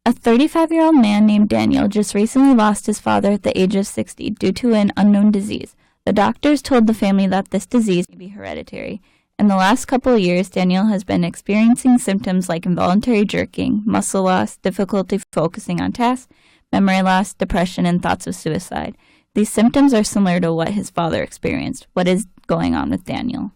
A 35-year-old man named Daniel just recently lost his father at the age of 60 due to an unknown disease. The doctors told the family that this disease may be hereditary. In the last couple of years, Daniel has been experiencing symptoms like involuntary jerking, muscle loss, difficulty focusing on tasks, memory loss, depression, and thoughts of suicide. These symptoms are similar to what his father experienced. What is going on with Daniel?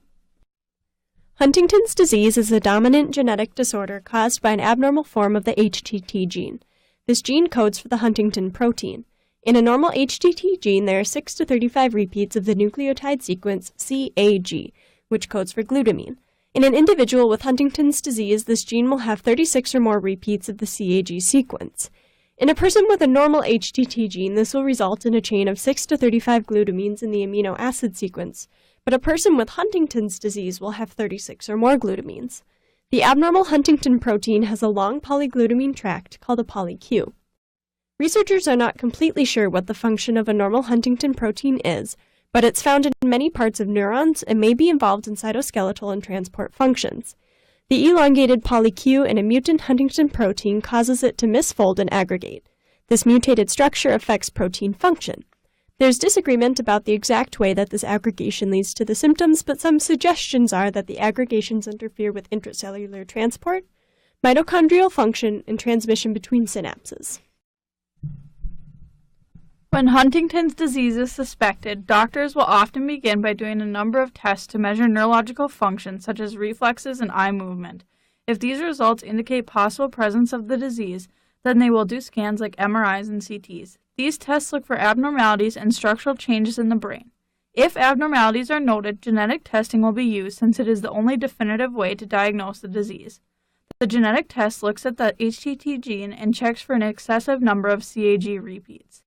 Huntington's disease is a dominant genetic disorder caused by an abnormal form of the HTT gene. This gene codes for the Huntington protein. In a normal HTT gene, there are 6 to 35 repeats of the nucleotide sequence CAG, which codes for glutamine. In an individual with Huntington's disease, this gene will have 36 or more repeats of the CAG sequence. In a person with a normal HTT gene, this will result in a chain of 6 to 35 glutamines in the amino acid sequence, but a person with Huntington's disease will have 36 or more glutamines. The abnormal Huntington protein has a long polyglutamine tract called a polyQ. Researchers are not completely sure what the function of a normal Huntington protein is, but it's found in many parts of neurons and may be involved in cytoskeletal and transport functions. The elongated polyQ in a mutant Huntington protein causes it to misfold and aggregate. This mutated structure affects protein function. There's disagreement about the exact way that this aggregation leads to the symptoms, but some suggestions are that the aggregations interfere with intracellular transport, mitochondrial function, and transmission between synapses. When Huntington's disease is suspected, doctors will often begin by doing a number of tests to measure neurological functions such as reflexes and eye movement. If these results indicate possible presence of the disease, then they will do scans like MRIs and CTs. These tests look for abnormalities and structural changes in the brain. If abnormalities are noted, genetic testing will be used since it is the only definitive way to diagnose the disease. The genetic test looks at the HTT gene and checks for an excessive number of CAG repeats.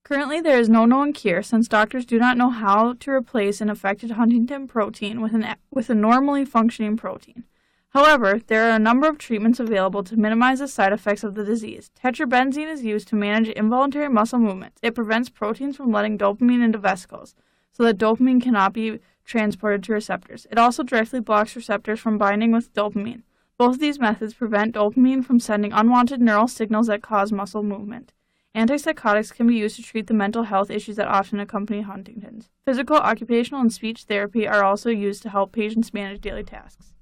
Currently, there is no known cure since doctors do not know how to replace an affected Huntington protein with a normally functioning protein. However, there are a number of treatments available to minimize the side effects of the disease. Tetrabenazine is used to manage involuntary muscle movements. It prevents proteins from letting dopamine into vesicles, so that dopamine cannot be transported to receptors. It also directly blocks receptors from binding with dopamine. Both of these methods prevent dopamine from sending unwanted neural signals that cause muscle movement. Antipsychotics can be used to treat the mental health issues that often accompany Huntington's. Physical, occupational, and speech therapy are also used to help patients manage daily tasks.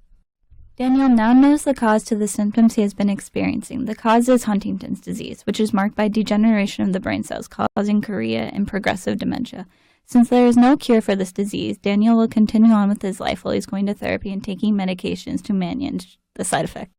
Daniel now knows the cause to the symptoms he has been experiencing. The cause is Huntington's disease, which is marked by degeneration of the brain cells, causing chorea and progressive dementia. Since there is no cure for this disease, Daniel will continue on with his life while he's going to therapy and taking medications to manage the side effects.